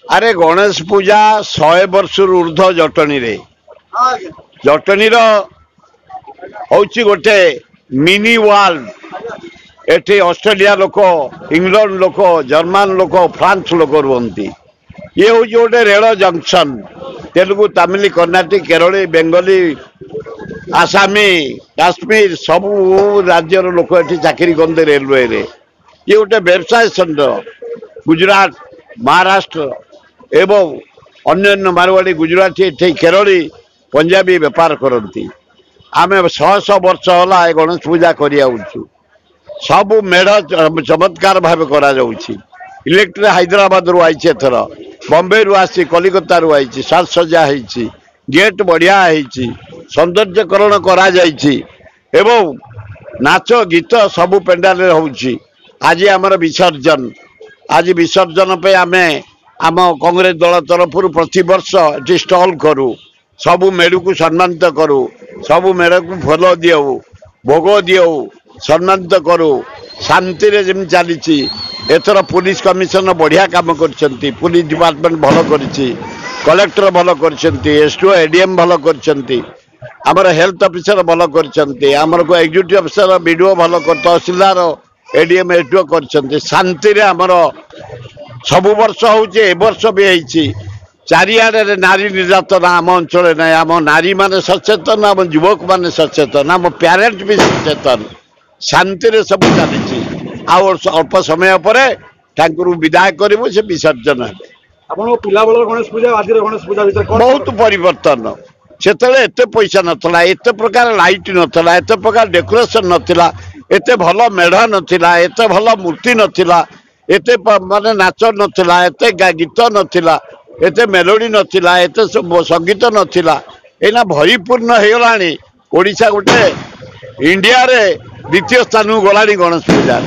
अरे गणेश पूजा 100 वर्ष ऊर्ध जटनी रे जटनी हूँ गोटे मिनी वर्ल्ड एठी ऑस्ट्रेलिया लोक इंग्लैंड लोक जर्मन लोक फ्रांस लोक रुहंती ये हूँ गोटे रेल जंक्शन तेलुगु तमिल कर्णाटिक केरली बेंगली आसामी काश्मीर सबू राज्यर लोक ये चाकरी करते रेलवे रे ये गोटे व्यवसाय केन्द्र गुजरात महाराष्ट्र एवं अन्य मारवाड़ी गुजराती केरली पंजाबी बेपार करती आमे 100 वर्ष होला गणेश पूजा करिया सबू मेढ़ चमत्कार भाव करा इलेक्ट्रिक हैदराबाद रू आई एथर बॉम्बे रू आसी कलिकता रू आई साज सजा होती गेट बढ़िया होती सौंदर्यकरण करा एवं नाच गीत सबू पेंडाल होची आज आमर विसर्जन आज विसर्जन पे आमे आम कांग्रेस दल तरफ प्रति वर्ष ये स्टॉल करू सबू मेढ़ को सम्मानित करू सबू मेढ़ को फल दिऊ भोग दिऊ सम्मानित करू शांति रे जमी चली एथर पुलिस कमिशन बढ़िया काम कर पुलिस डिपार्टमेंट भल कर कलेक्टर भल कर एसडीओ एडीएम भल कर हेल्थ ऑफिसर भल कर एग्जीक्यूटिव ऑफिसर बीडीओ भल कर तहसीलदार एडीएम एसडीओ कर शांति रे आमर सब वर्ष होचे वर्ष भी होती चारिआडे नारी निर्यातना आम अंचल ना आम नारी माने सचेतन आम युवक माने सचेतन आम पेरेंट भी सचेतन शांति रे सब चली अल्प समय पर विदाय करूँ से विसर्जन गणेश पूजा बहुत परिवर्तन से एत पैसा नाला एत प्रकार लाइट नाला एत प्रकार डेकोरेशन नाला एत भल मेढ़ नाला एत भल मूर्ति नाला एत माने नाच नाला एत गीत नाला एत मेलोडी नाला एत संगीत नाला एना भरीपूर्ण हो गला ओडिशा गोटे इंडिया रे द्वितीय स्थान को गला गणेश पूजा।